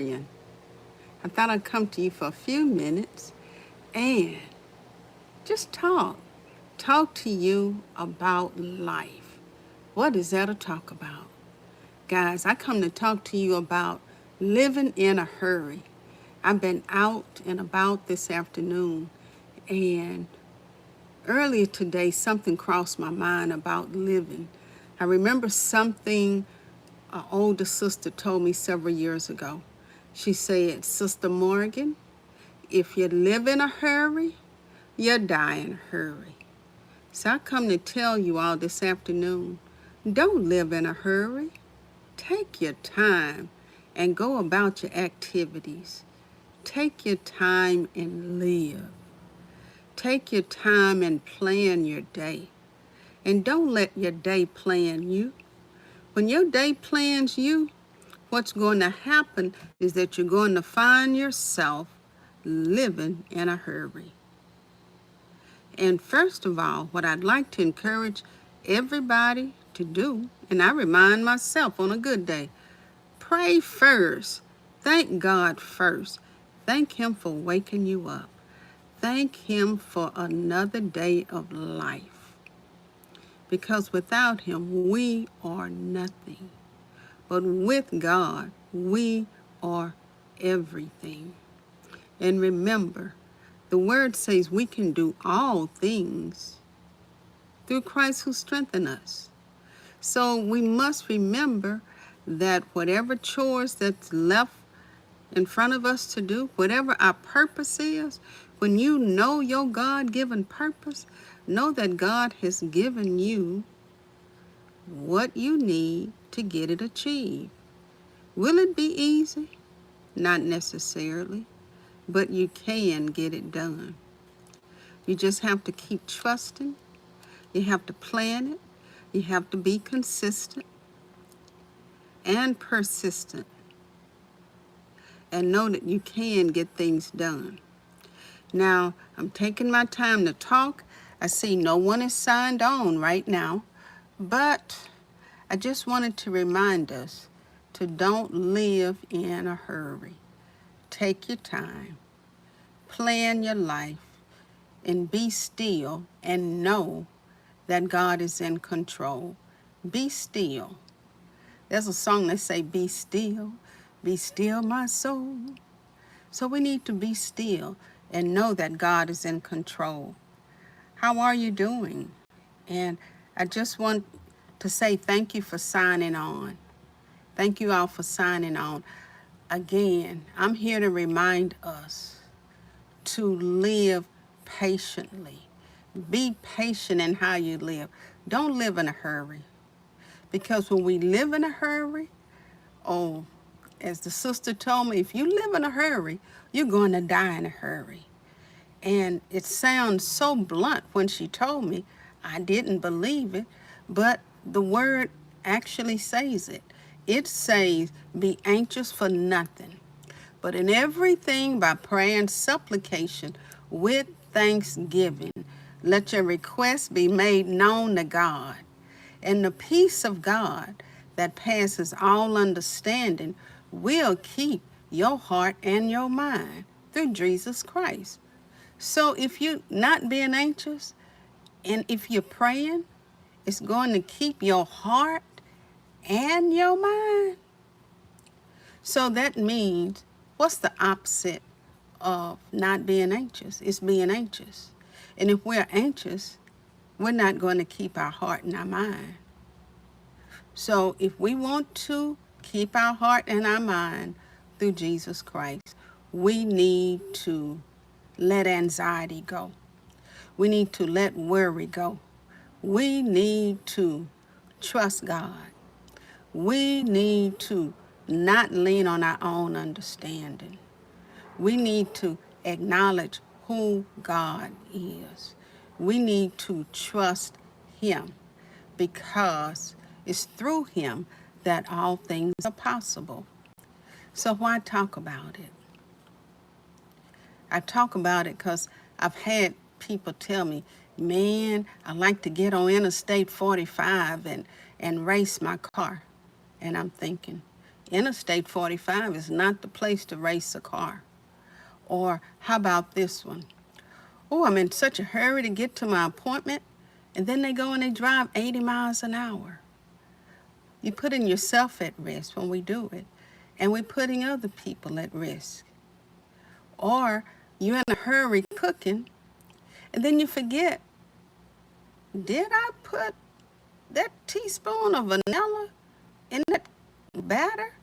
I thought I'd come to you for a few minutes and just talk. Talk to you about life. What is there to talk about? Guys, I come to talk to you about living in a hurry. I've been out and about this afternoon, and earlier today something crossed my mind about living. I remember something an older sister told me several years ago. She said, Sister Morgan, if you live in a hurry, you die in a hurry. So I come to tell you all this afternoon, don't live in a hurry. Take your time and go about your activities. Take your time and live. Take your time and plan your day. And don't let your day plan you. When your day plans you, what's going to happen is that you're going to find yourself living in a hurry. And first of all, what I'd like to encourage everybody to do, and I remind myself on a good day, pray first. Thank God first. Thank Him for waking you up. Thank Him for another day of life. Because without Him, we are nothing. But with God, we are everything. And remember, the word says we can do all things through Christ who strengthens us. So we must remember that whatever chores that's left in front of us to do, whatever our purpose is, when you know your God-given purpose, know that God has given you what you need to get it achieved. Will it be easy? Not necessarily, but you can get it done. You just have to keep trusting. You have to plan it. You have to be consistent and persistent and know that you can get things done. Now, I'm taking my time to talk. I see no one is signed on right now, but I just wanted to remind us to don't live in a hurry. Take your time, plan your life, and be still and know that God is in control. Be still. There's a song that say, be still my soul. So we need to be still and know that God is in control. How are you doing? And I just want to say thank you for signing on. Thank you all for signing on. Again, I'm here to remind us to live patiently. Be patient in how you live. Don't live in a hurry. Because when we live in a hurry, oh, as the sister told me, if you live in a hurry, you're going to die in a hurry. And it sounds so blunt when she told me. I didn't believe it, but the word actually says it. It says, be anxious for nothing, but in everything by prayer and supplication with thanksgiving, let your requests be made known to God. And the peace of God that passes all understanding will keep your heart and your mind through Jesus Christ. So if you're not being anxious and if you're praying, it's going to keep your heart and your mind. So that means, what's the opposite of not being anxious? It's being anxious. And if we're anxious, we're not going to keep our heart and our mind. So if we want to keep our heart and our mind through Jesus Christ, we need to let anxiety go. We need to let worry go. We need to trust God. We need to not lean on our own understanding. We need to acknowledge who God is. We need to trust Him because it's through Him that all things are possible. So why talk about it? I talk about it because I've had people tell me, man, I like to get on Interstate 45 and race my car. And I'm thinking, Interstate 45 is not the place to race a car. Or how about this one? Oh, I'm in such a hurry to get to my appointment, and then they go and they drive 80 miles an hour. You're putting yourself at risk when we do it, and we're putting other people at risk. Or you're in a hurry cooking, and then you forget, did I put that teaspoon of vanilla in that batter?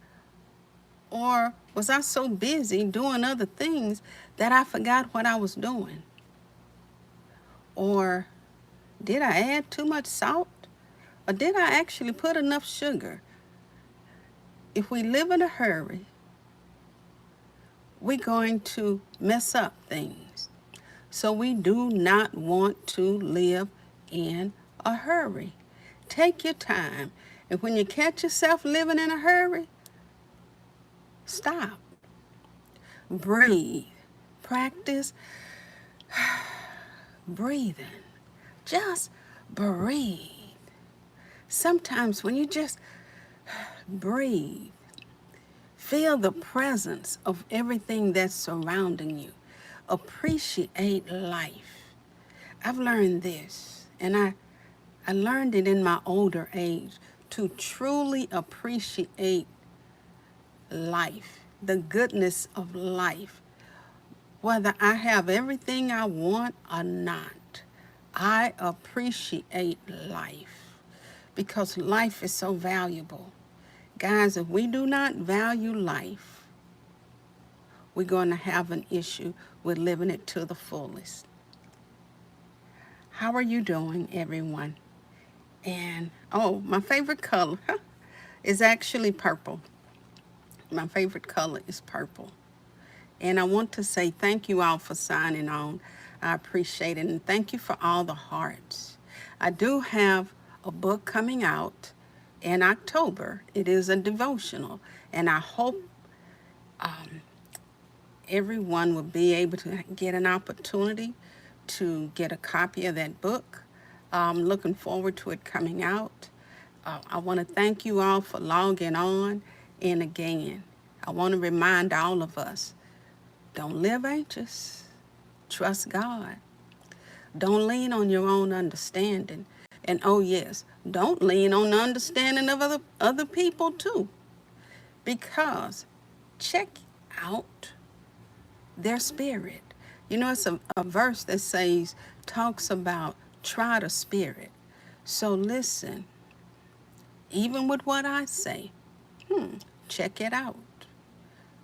Or was I so busy doing other things that I forgot what I was doing? Or did I add too much salt? Or did I actually put enough sugar? If we live in a hurry, we're going to mess up things. So we do not want to live in a hurry. Take your time. And when you catch yourself living in a hurry, stop. Breathe. Practice breathing. Just breathe. Sometimes when you just breathe, feel the presence of everything that's surrounding you. Appreciate life. I've learned this, and I learned it in my older age, to truly appreciate life, the goodness of life. Whether I have everything I want or not, I appreciate life because life is so valuable. Guys, if we do not value life, we're going to have an issue with living it to the fullest. How are you doing, everyone? And, oh, my favorite color is actually purple. My favorite color is purple. And I want to say thank you all for signing on. I appreciate it. And thank you for all the hearts. I do have a book coming out in October. It is a devotional. And I hope everyone will be able to get an opportunity to get a copy of that book. I'm looking forward to it coming out. I want to thank you all for logging on. And again, I want to remind all of us, don't live anxious. Trust God. Don't lean on your own understanding. And oh yes, don't lean on the understanding of other people too. Because check out their spirit. You know, it's a verse that says, talks about try the spirit. So listen, even with what I say, check it out.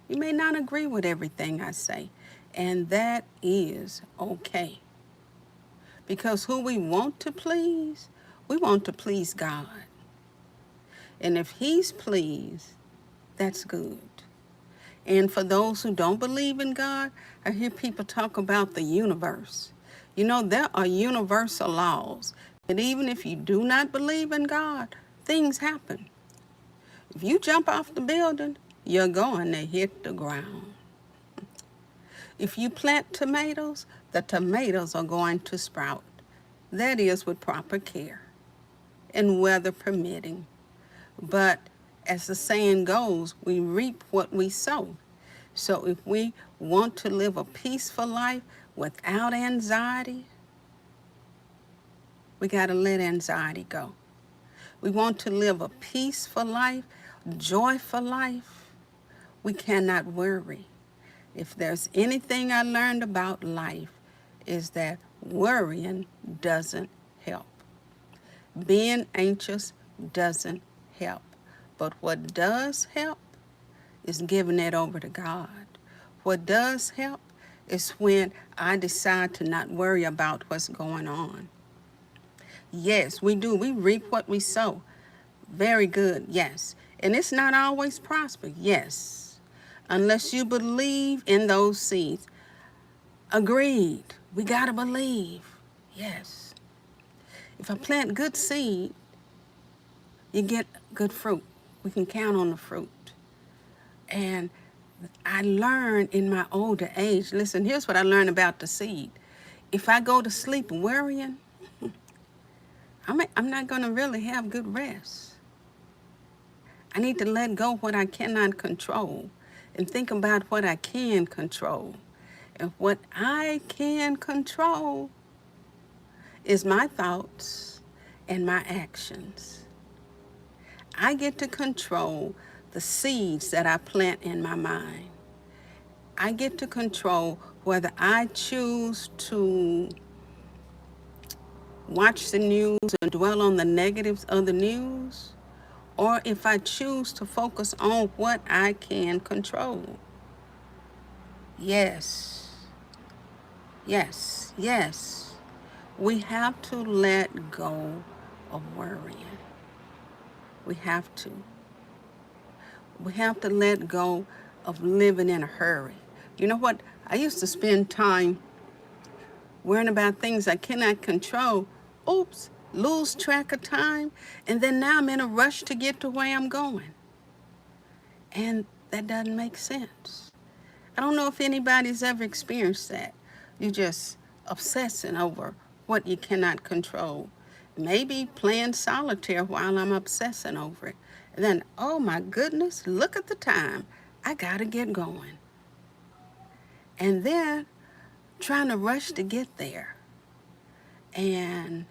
You may not agree with everything I say, and that is okay. Because who we want to please God. And if He's pleased, that's good. And for those who don't believe in God, I hear people talk about the universe. You know, there are universal laws that even if you do not believe in God, things happen. If you jump off the building, you're going to hit the ground. If you plant tomatoes, the tomatoes are going to sprout. That is with proper care and weather permitting. But as the saying goes, we reap what we sow. So if we want to live a peaceful life without anxiety, we got to let anxiety go. We want to live a peaceful life, joyful life, we cannot worry. If there's anything I learned about life, is that worrying doesn't help. Being anxious doesn't help. But what does help is giving it over to God. What does help is when I decide to not worry about what's going on. Yes, we do. We reap what we sow. Very good, yes. And it's not always prosper, yes. Unless you believe in those seeds. Agreed. We got to believe, yes. If I plant good seed, you get good fruit. We can count on the fruit. And I learned in my older age, listen, here's what I learned about the seed. If I go to sleep worrying, I'm not going to really have good rest. I need to let go what I cannot control and think about what I can control. And what I can control is my thoughts and my actions. I get to control the seeds that I plant in my mind. I get to control whether I choose to watch the news and dwell on the negatives of the news, or if I choose to focus on what I can control. Yes, yes, yes. We have to let go of worrying. We have to. We have to let go of living in a hurry. You know what? I used to spend time worrying about things I cannot control. Oops, lose track of time. And then now I'm in a rush to get to where I'm going. And that doesn't make sense. I don't know if anybody's ever experienced that. You're just obsessing over what you cannot control. Maybe playing solitaire while I'm obsessing over it. And then, oh my goodness, look at the time. I gotta get going. And then trying to rush to get there. And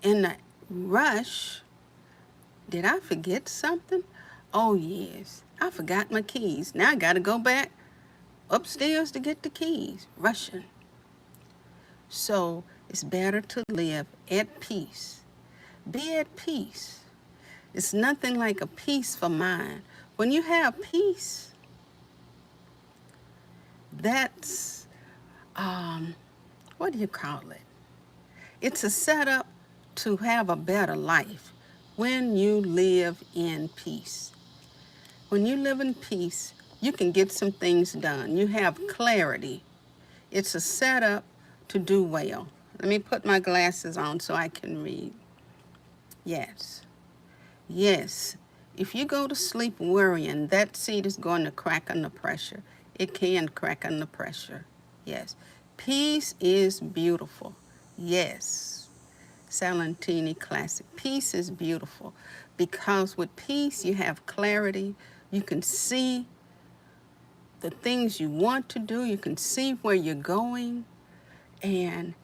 in the rush, did I forget something? Oh yes, I forgot my keys. Now I gotta go back upstairs to get the keys, rushing. So it's better to live at peace. Be at peace. It's nothing like a peaceful mind. When you have peace, that's, what do you call it? It's a setup to have a better life when you live in peace. When you live in peace, you can get some things done. You have clarity. It's a setup to do well. Let me put my glasses on so I can read. Yes. Yes. If you go to sleep worrying, that seed is going to crack under pressure. It can crack under pressure. Yes. Peace is beautiful. Yes. Salentini Classic. Peace is beautiful because with peace you have clarity. You can see the things you want to do. You can see where you're going. And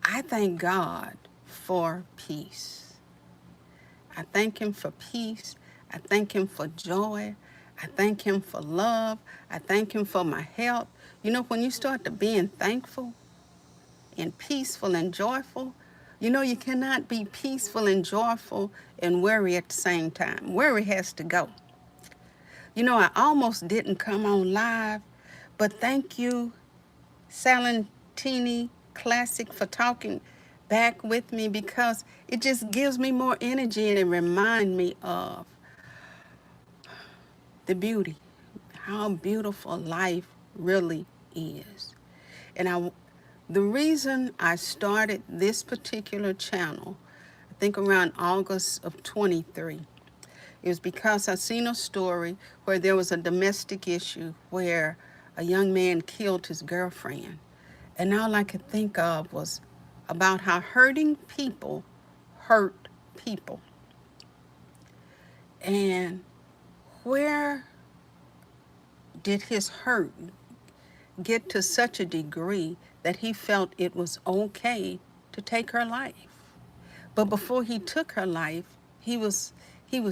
I thank God for peace. I thank Him for peace. I thank Him for joy. I thank Him for love. I thank Him for my health. You know, when you start to being thankful and peaceful and joyful, you know you cannot be peaceful and joyful and worry at the same time. Worry has to go. You know, I almost didn't come on live, but thank you, Salentini Classic, for talking back with me because it just gives me more energy and it reminds me of the beauty, how beautiful life really is. And the reason I started this particular channel, I think around August of 23, is because I seen a story where there was a domestic issue where a young man killed his girlfriend. And all I could think of was about how hurting people hurt people. And where did his hurt get to such a degree that he felt it was okay to take her life? But before he took her life, he was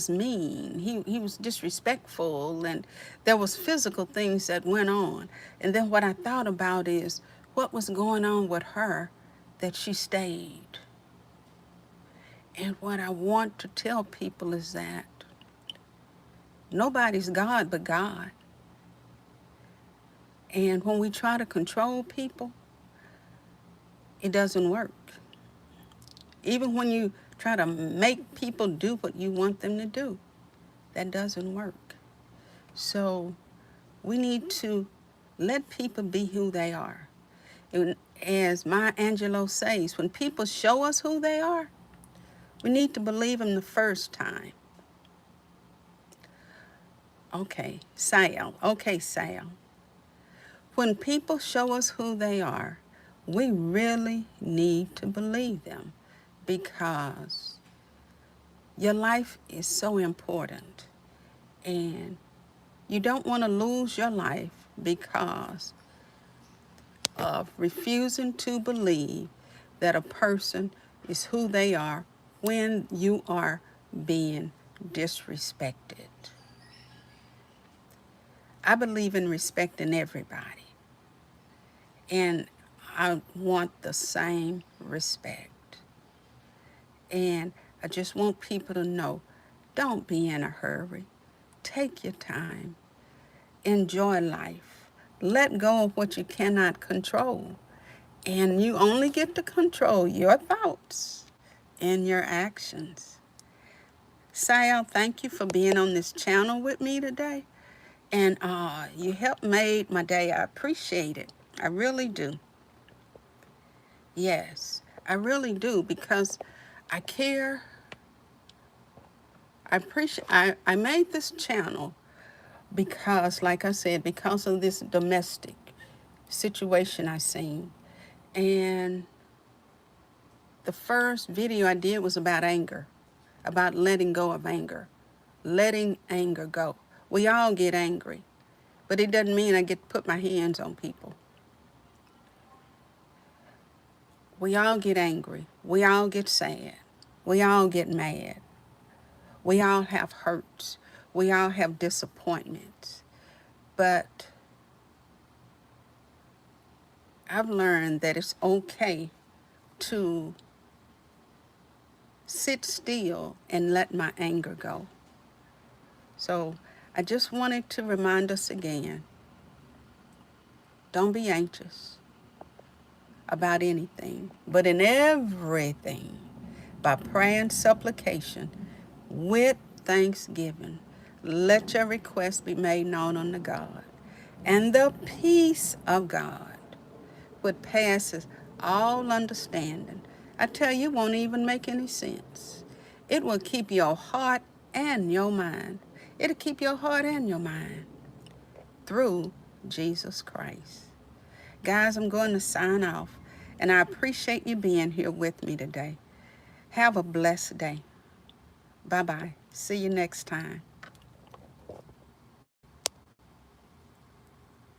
mean. He was disrespectful, and there was physical things that went on. And then what I thought about is what was going on with her that she stayed. And what I want to tell people is that nobody's God but God. And when we try to control people, it doesn't work. Even when you try to make people do what you want them to do, that doesn't work. So we need to let people be who they are. And as Maya Angelou says, when people show us who they are, we need to believe them the first time. Okay, Sal. When people show us who they are, we really need to believe them because your life is so important. And you don't want to lose your life because of refusing to believe that a person is who they are when you are being disrespected. I believe in respecting everybody, and I want the same respect. And I just want people to know, don't be in a hurry. Take your time. Enjoy life. Let go of what you cannot control. And you only get to control your thoughts and your actions. Sayal, thank you for being on this channel with me today. And you helped made my day. I appreciate it. I really do. Yes, I really do, because I care. I made this channel because, like I said, because of this domestic situation I seen. And the first video I did was about anger, about letting go of anger, letting anger go. We all get angry, but it doesn't mean I get to put my hands on people. We all get angry. We all get sad. We all get mad. We all have hurts. We all have disappointments. But I've learned that it's okay to sit still and let my anger go. So I just wanted to remind us again, don't be anxious about anything, but in everything, by prayer and supplication, with thanksgiving, let your requests be made known unto God. And the peace of God, which passes all understanding, I tell you, won't even make any sense. It will keep your heart and your mind. It'll keep your heart and your mind through Jesus Christ. Guys, I'm going to sign off, and I appreciate you being here with me today. Have a blessed day. Bye-bye. See you next time.